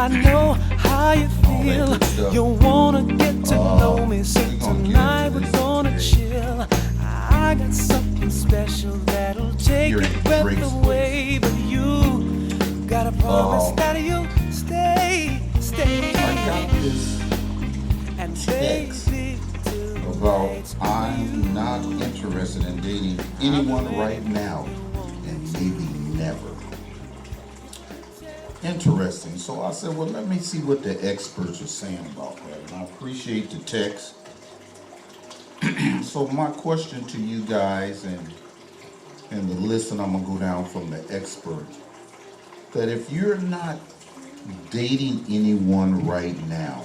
I know how you feel. You wanna get to know me, so tonight we're gonna chill. I got something special that'll take your breath away, but you gotta promise that you'll stay. I got this text about I'm not interested in dating anyone right now and maybe never. Interesting. So I said, well, let me see what the experts are saying about that. And I appreciate the text. So my question to you guys and the list, and I'm going to go down from the expert, that if you're not dating anyone right now,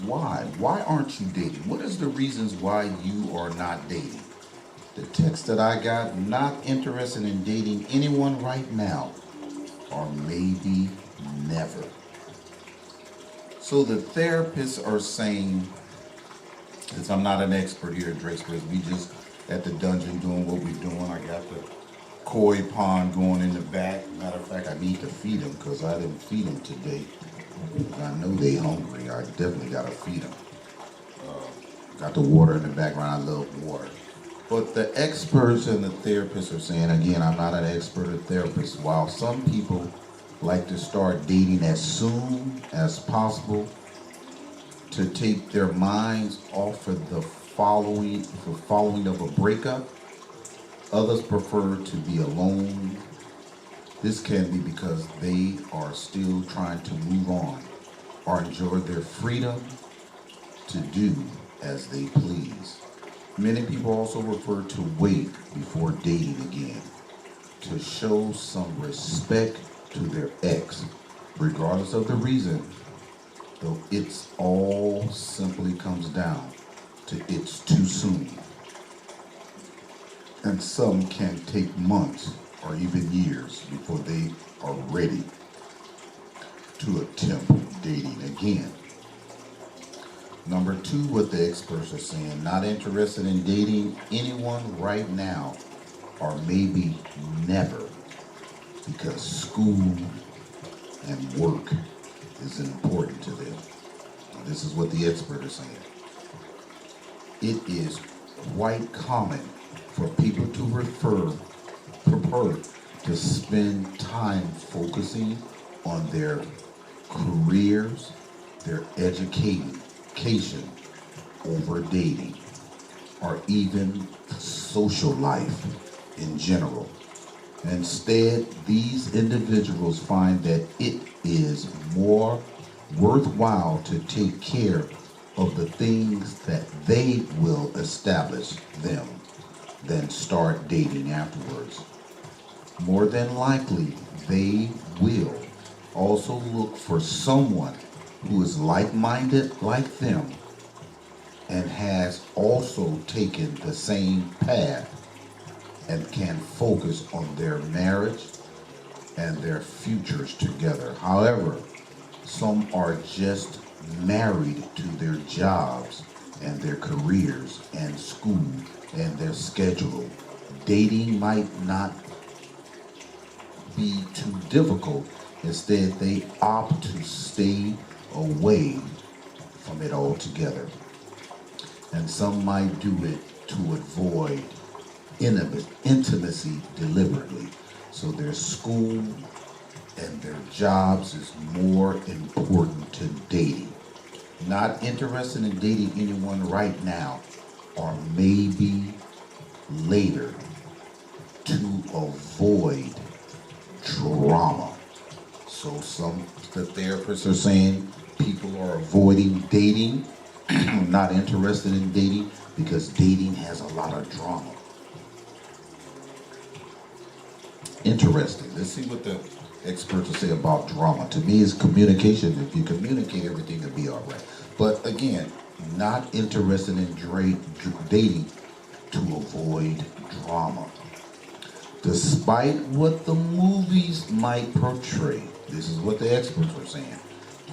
why? Why aren't you dating? What is the reasons why you are not dating? The text that I got, not interested in dating anyone right now, or maybe never. So the therapists are saying, because I'm not an expert here at Drake's Place, we just at the dungeon doing what we're doing. I got the koi pond going in the back. Matter of fact, I need to feed them because I didn't feed them today. I know they hungry. I definitely got to feed them. Got the water in the background. I love water. But the experts and the therapists are saying, again, I'm not an expert or therapist, while some people like to start dating as soon as possible to take their minds off of the following of a breakup, others prefer to be alone. This can be because they are still trying to move on or enjoy their freedom to do as they please. Many people also prefer to wait before dating again, to show some respect to their ex, regardless of the reason, though it's all simply comes down to it's too soon. And some can take months or even years before they are ready to attempt dating again. Number two, what the experts are saying, not interested in dating anyone right now or maybe never, because school and work is important to them. Now, this is what the experts are saying. It is quite common for people to prefer to spend time focusing on their careers, their education over dating, or even social life in general. Instead, these individuals find that it is more worthwhile to take care of the things that they will establish them than start dating afterwards. More than likely, they will also look for someone who is like-minded like them and has also taken the same path and can focus on their marriage and their futures together. However, some are just married to their jobs and their careers and school and their schedule. Dating might not be too difficult. Instead, they opt to stay away from it altogether. And some might do it to avoid intimacy deliberately. So their school and their jobs is more important to dating. Not interested in dating anyone right now or maybe later to avoid drama. So the therapists are saying people are avoiding dating, not interested in dating because dating has a lot of drama. Interesting. Let's see what the experts will say about drama. To me, it's communication. If you communicate, everything will be all right. But again, not interested in dating to avoid drama. Despite what the movies might portray, this is what the experts are saying,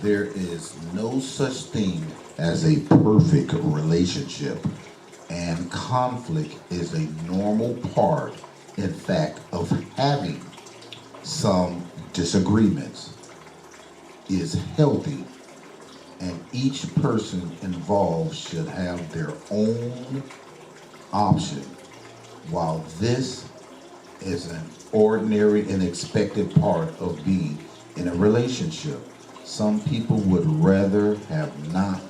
there is no such thing as a perfect relationship, and conflict is a normal part, in fact, of having some disagreements is healthy, and each person involved should have their own option. While this is an ordinary and expected part of being in a relationship, some people would rather have not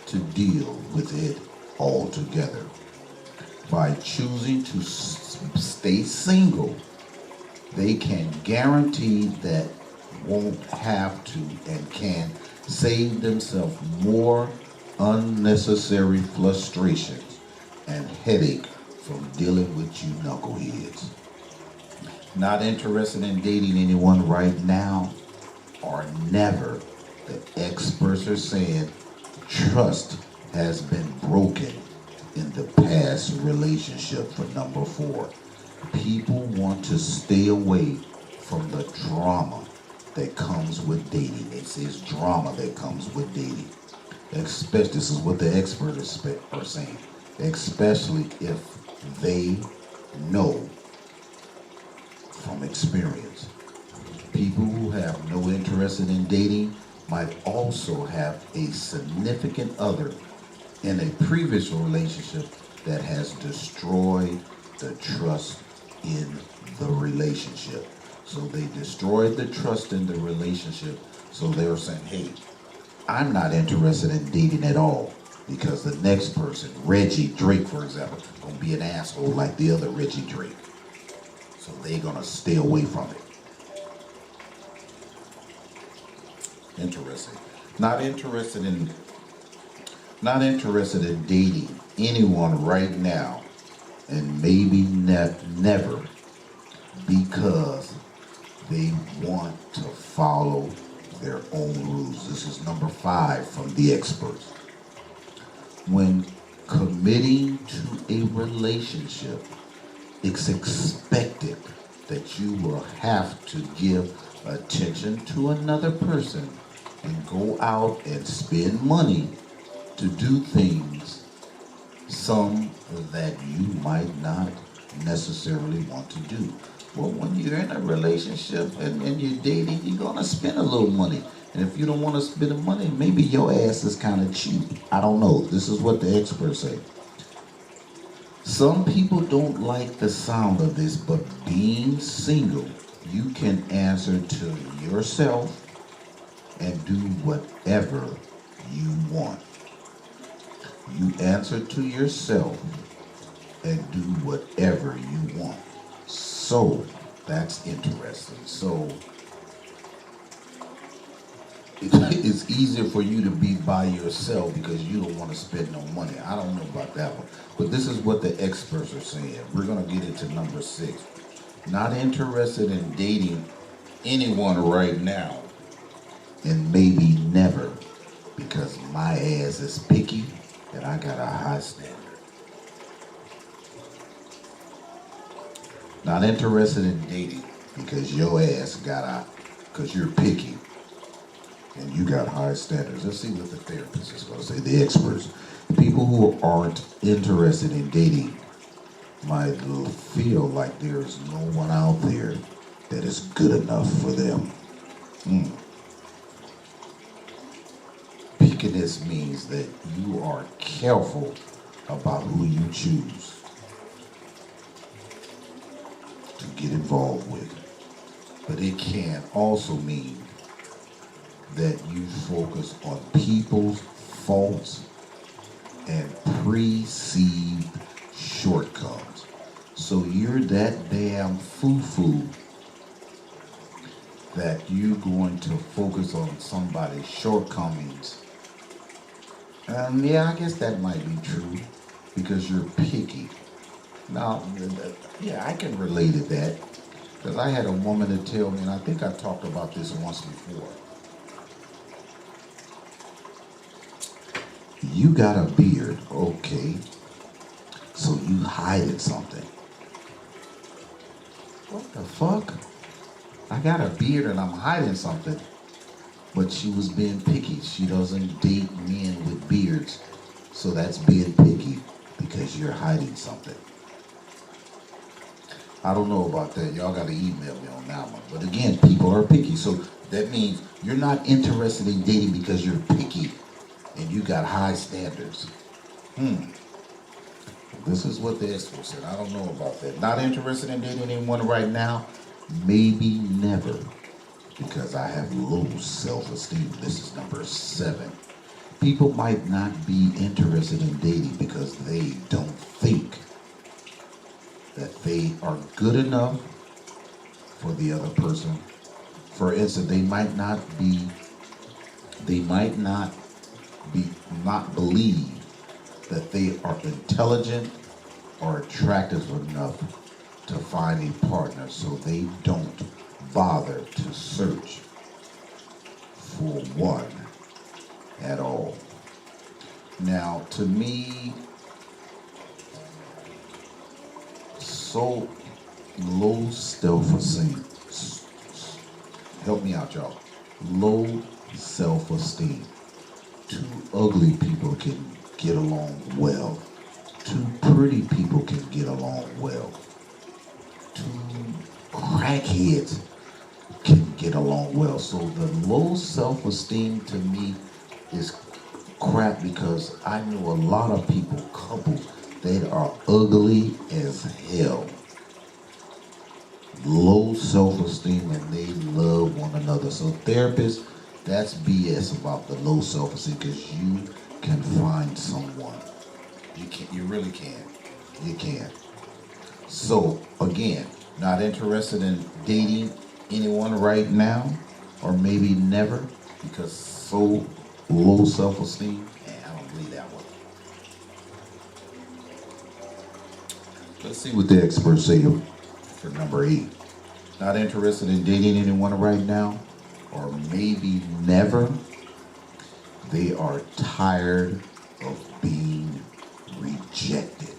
to deal with it altogether. By choosing to stay single, they can guarantee that won't have to and can save themselves more unnecessary frustrations and headache from dealing with you knuckleheads. Not interested in dating anyone right now or never. The experts are saying trust has been broken in the past relationship for number 4. People want to stay away from the drama that comes with dating. It says drama that comes with dating. Especially, this is what the experts are saying, especially if they know from experience. People who have no interest in dating might also have a significant other in a previous relationship that has destroyed the trust in the relationship. So they destroyed the trust in the relationship, so they're saying, hey, I'm not interested in dating at all because the next person, Reggie Drake, for example, gonna be an asshole like the other Reggie Drake. So they're gonna stay away from it. Interesting. Not interested in dating anyone right now, and maybe never, because they want to follow their own rules. This is number 5 from the experts. When committing to a relationship, it's expected that you will have to give attention to another person and go out and spend money to do things, some that you might not necessarily want to do. Well, when you're in a relationship and you're dating, you're gonna spend a little money. And if you don't want to spend the money, maybe your ass is kind of cheap. I don't know. This is what the experts say. Some people don't like the sound of this, but being single, you can answer to yourself and do whatever you want. You answer to yourself and do whatever you want. So that's interesting. So it's easier for you to be by yourself because you don't want to spend no money. I don't know about that one. But this is what the experts are saying. We're going to get into number 6. Not interested in dating anyone right now, and maybe never, because my ass is picky and I got a high standard. Not interested in dating because your ass because you're picky and you got high standards. Let's see what the therapist is going to say, the experts. People who aren't interested in dating might feel like there's no one out there that is good enough for them. Pickiness means that you are careful about who you choose to get involved with. But it can also mean that you focus on people's faults and perceived shortcomings. So you're that damn foo-foo that you're going to focus on somebody's shortcomings. Yeah, I guess that might be true because you're picky. Now, yeah, I can relate to that because I had a woman to tell me, and I think I talked about this once before. You got a beard, okay, so you hiding something. What the fuck? I got a beard and I'm hiding something. But she was being picky. She doesn't date men with beards, so that's being picky because you're hiding something. I don't know about that. Y'all got to email me on that one. But again, people are picky. So that means you're not interested in dating because you're picky and you got high standards. This is what the expert said. I don't know about that. Not interested in dating anyone right now? Maybe never. Because I have low self-esteem. This is number 7. People might not be interested in dating because they don't think that they are good enough for the other person. For instance, they might not believe that they are intelligent or attractive enough to find a partner, so they don't bother to search for one at all. Now, to me, so low self-esteem. Help me out, y'all. Low self-esteem. 2 ugly people can get along well. 2 pretty people can get along well. 2 crackheads can get along well. So the low self-esteem to me is crap, because I know a lot of people, couples, that are ugly as hell. Low self-esteem, and they love one another. So therapists, that's BS about the low self-esteem, because you can find someone. You really can. You can. So again, not interested in dating anyone right now, or maybe never, because so low self-esteem. I don't believe that one. Let's see what the experts say for number 8. Not interested in dating anyone right now, or maybe never. They are tired of being rejected.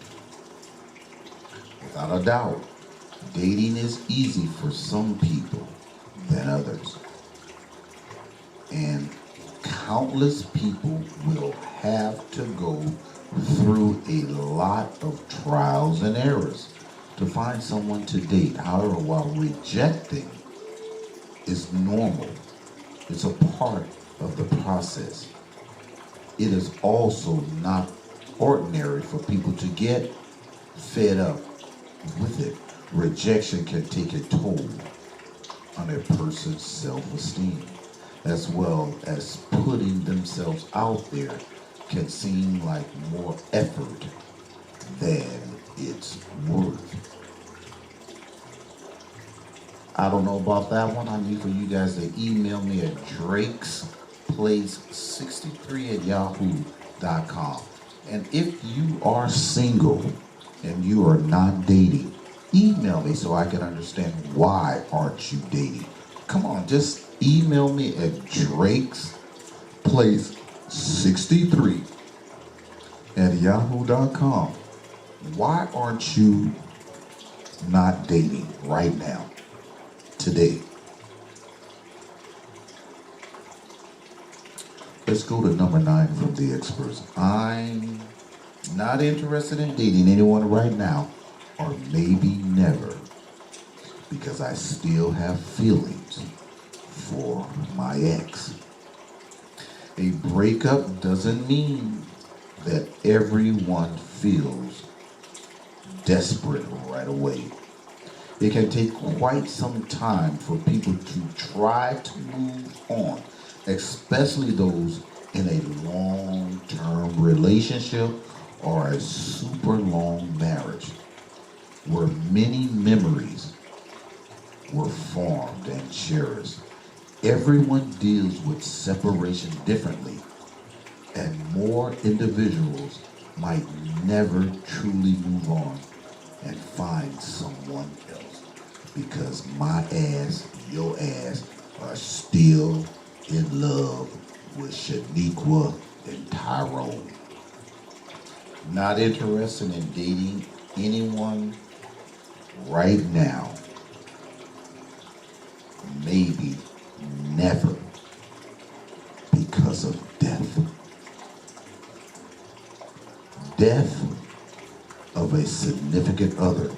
Without a doubt, dating is easy for some people than others. And countless people will have to go through a lot of trials and errors to find someone to date. However, while rejecting is normal, it's a part of the process, it is also not ordinary for people to get fed up with it. Rejection can take a toll on a person's self-esteem, as well as putting themselves out there can seem like more effort than it's worth. I don't know about that one. I need for you guys to email me at drakesplace63@yahoo.com. And if you are single and you are not dating, email me so I can understand why aren't you dating. Come on, just email me at drakesplace63@yahoo.com. Why aren't you not dating right now, today? Let's go to number 9 from the experts. I'm not interested in dating anyone right now, or maybe never, because I still have feelings for my ex. A breakup doesn't mean that everyone feels desperate right away. It can take quite some time for people to try to move on, especially those in a long-term relationship or a super long marriage, where many memories were formed and cherished. Everyone deals with separation differently, and more individuals might never truly move on and find someone else, because my ass, your ass, are still in love with Shaniqua and Tyrone. Not interested in dating anyone right now, maybe never, because of death. Death of a significant other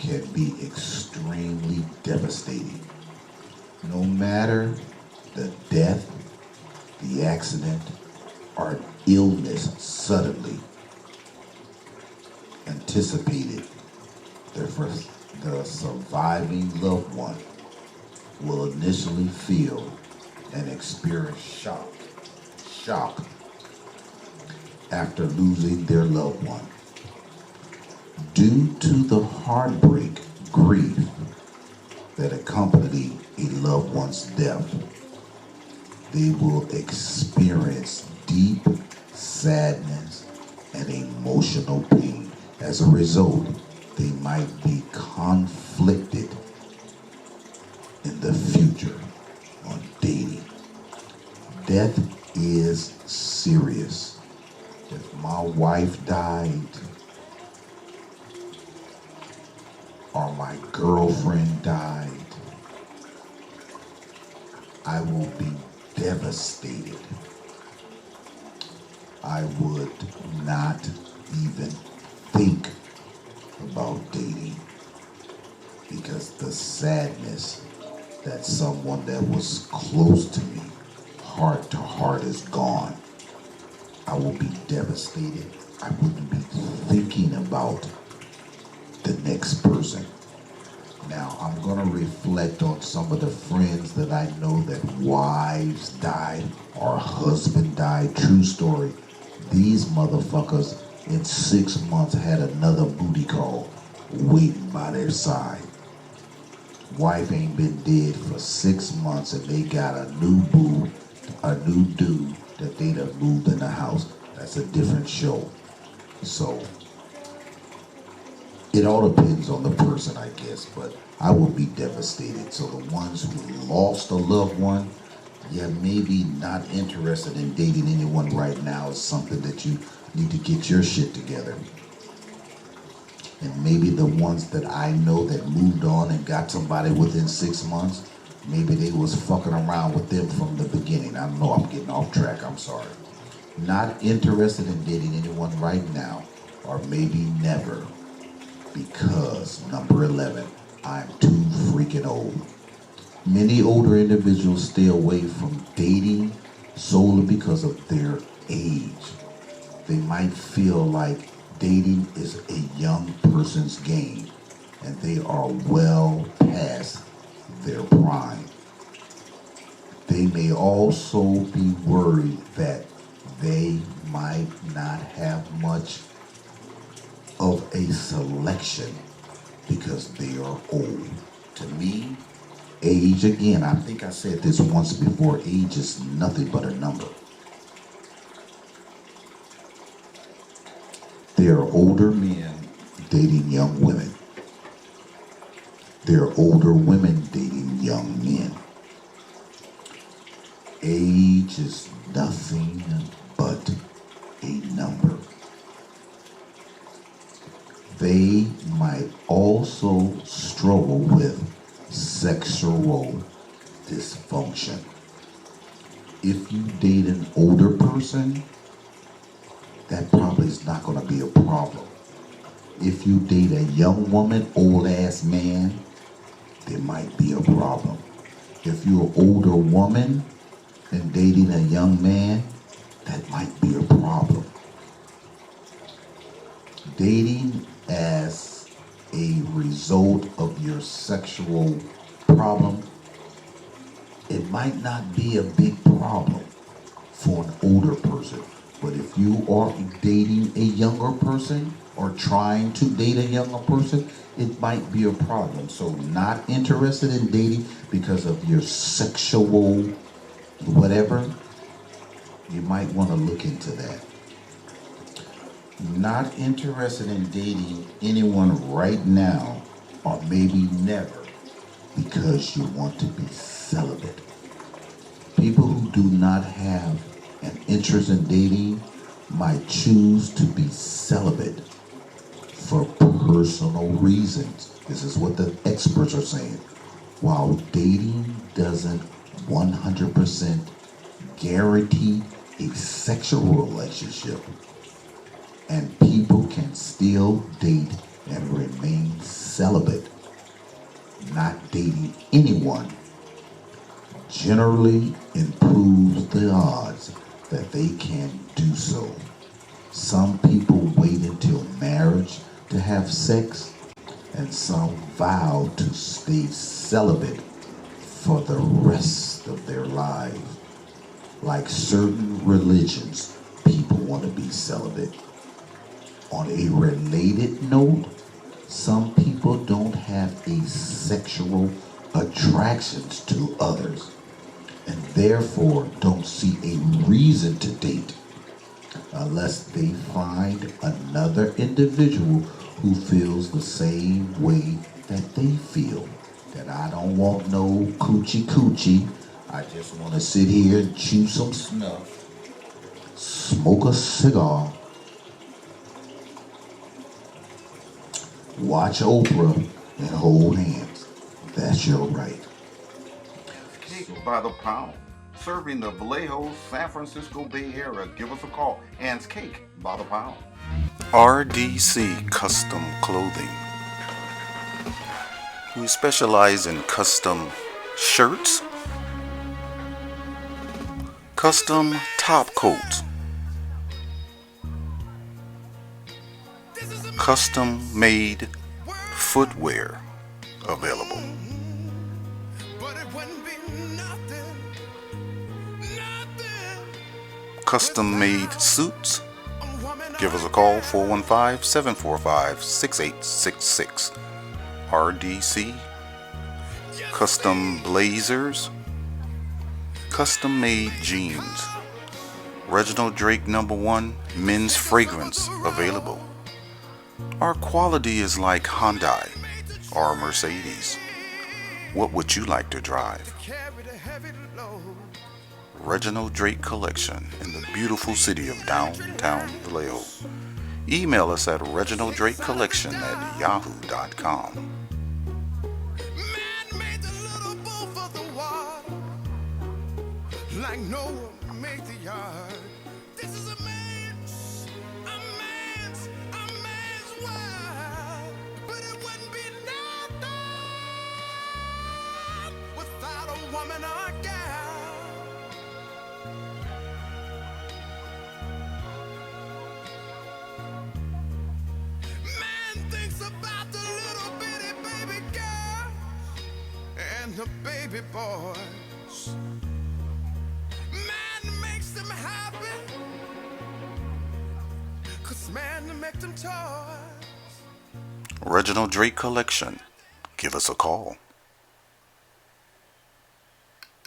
can be extremely devastating. No matter the death, the accident, or illness suddenly anticipated, the surviving loved one will initially feel and experience shock after losing their loved one. Due to the heartbreak, grief that accompanied a loved one's death, they will experience deep sadness and emotional pain. As a result, they might be conflicted in the future on dating. Death is serious. If my wife died, or my girlfriend died, I will be devastated. I would not even think about dating because the sadness that someone that was close to me, heart to heart, is gone. I will be devastated. I wouldn't be thinking about the next person. Now, I'm going to reflect on some of the friends that I know that wives died or husband died. True story. These motherfuckers in 6 months had another booty call waiting by their side. Wife ain't been dead for 6 months and they got a new boo, a new dude that they done moved in the house. That's a different show. So it all depends on the person, I guess, but I will be devastated. So the ones who lost a loved one, yeah, maybe not interested in dating anyone right now is something that you need to get your shit together. And maybe the ones that I know that moved on and got somebody within 6 months, maybe they was fucking around with them from the beginning. I know I'm getting off track, I'm sorry. Not interested in dating anyone right now, or maybe never, because number 11, I'm too freaking old. Many older individuals stay away from dating solely because of their age. They might feel like dating is a young person's game and they are well past their prime. They may also be worried that they might not have much of a selection because they are old. To me, age, again, I think I said this once before, age is nothing but a number. There are older men dating young women. There are older women dating young men. Age is nothing but a number. They might also struggle with sexual dysfunction. If you date an older person, that probably is not going to be a problem. If you date a young woman, old ass man, there might be a problem. If you're an older woman and dating a young man, that might be a problem. Dating as a result of your sexual problem, it might not be a big problem for an older person. But if you are dating a younger person or trying to date a younger person, it might be a problem. So not interested in dating because of your sexual whatever, you might want to look into that. Not interested in dating anyone right now or maybe never because you want to be celibate. People who do not have an interest in dating might choose to be celibate for personal reasons. This is what the experts are saying. While dating doesn't 100% guarantee a sexual relationship, and people can still date and remain celibate, not dating anyone, generally improves the odds that they can do so. Some people wait until marriage to have sex, and some vow to stay celibate for the rest of their lives. Like certain religions, people want to be celibate. On a related note, some people don't have a sexual attractions to others and therefore don't see a reason to date unless they find another individual who feels the same way that they feel. That I don't want no coochie coochie. I just want to sit here and chew some snuff, smoke a cigar, watch Oprah, and hold hands. That's your right. Cake by the pound. Serving the Vallejo, San Francisco Bay Area. Give us a call. Ann's Cake by the pound. RDC Custom Clothing. We specialize in custom shirts, custom top coats, custom made footwear available. Custom made suits. Give us a call, 415-745-6866. RDC. Custom blazers. Custom made jeans. Reginald Drake #1 men's fragrance available. Our quality is like Hyundai or Mercedes. What would you like to drive? Reginald Drake Collection in the beautiful city of downtown Vallejo. Email us at reginalddrakecollection@yahoo.com. Like Noah made the yard. This is a man's world. But it wouldn't be nothing without a woman or a gal. Man thinks about the little bitty baby girl and the baby boys. Man makes them happy, 'cause man make them toys. Reginald Drake Collection. Give us a call.